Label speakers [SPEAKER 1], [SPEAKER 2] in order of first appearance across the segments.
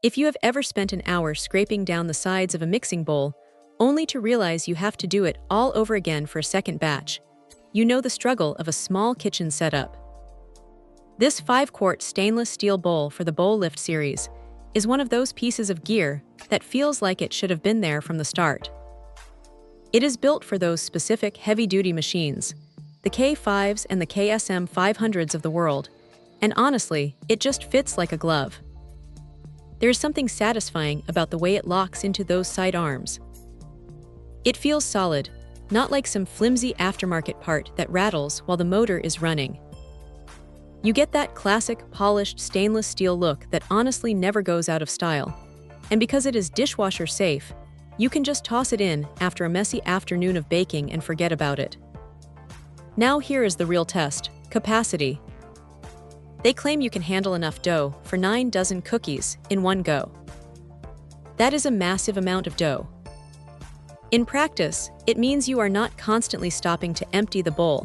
[SPEAKER 1] If you have ever spent an hour scraping down the sides of a mixing bowl, only to realize you have to do it all over again for a second batch, you know the struggle of a small kitchen setup. This 5-quart stainless steel bowl for the Bowl Lift series is one of those pieces of gear that feels like it should have been there from the start. It is built for those specific heavy-duty machines, the K5s and the KSM 500s of the world, and honestly, it just fits like a glove. There is something satisfying about the way it locks into those side arms. It feels solid, not like some flimsy aftermarket part that rattles while the motor is running. You get that classic, polished stainless steel look that honestly never goes out of style. And because it is dishwasher safe, you can just toss it in after a messy afternoon of baking and forget about it. Now here is the real test: capacity. They claim you can handle enough dough for 9 dozen cookies in one go. That is a massive amount of dough. In practice, it means you are not constantly stopping to empty the bowl,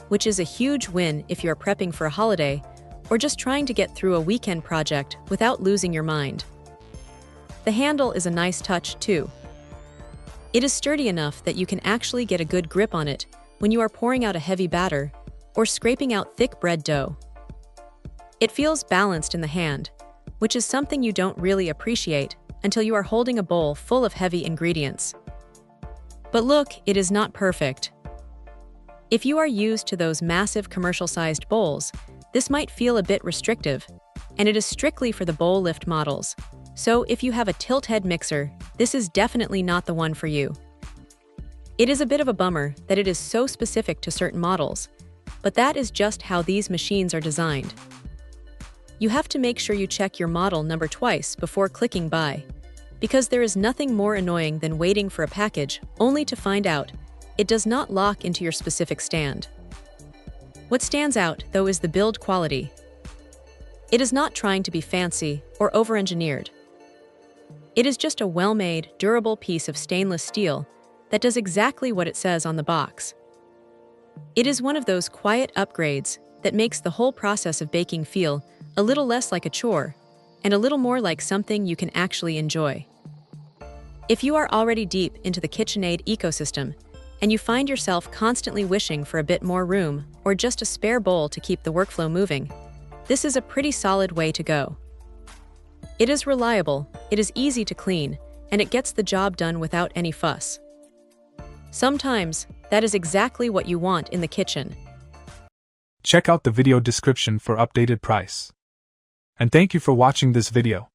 [SPEAKER 1] which is a huge win if you are prepping for a holiday or just trying to get through a weekend project without losing your mind. The handle is a nice touch, too. It is sturdy enough that you can actually get a good grip on it when you are pouring out a heavy batter or scraping out thick bread dough. It feels balanced in the hand, which is something you don't really appreciate until you are holding a bowl full of heavy ingredients. But look, it is not perfect. If you are used to those massive commercial-sized bowls, this might feel a bit restrictive, and it is strictly for the Bowl Lift models. So if you have a tilt-head mixer, this is definitely not the one for you. It is a bit of a bummer that it is so specific to certain models, but that is just how these machines are designed. You have to make sure you check your model number twice before clicking buy, because there is nothing more annoying than waiting for a package only to find out it does not lock into your specific stand. What stands out, though, is the build quality. It is not trying to be fancy or over-engineered. It is just a well-made, durable piece of stainless steel that does exactly what it says on the box. It is one of those quiet upgrades that makes the whole process of baking feel a little less like a chore and a little more like something you can actually enjoy. If you are already deep into the KitchenAid ecosystem and you find yourself constantly wishing for a bit more room or just a spare bowl to keep the workflow moving, this is a pretty solid way to go. It is reliable, it is easy to clean, and it gets the job done without any fuss. Sometimes, that is exactly what you want in the kitchen.
[SPEAKER 2] Check out the video description for updated price. And thank you for watching this video.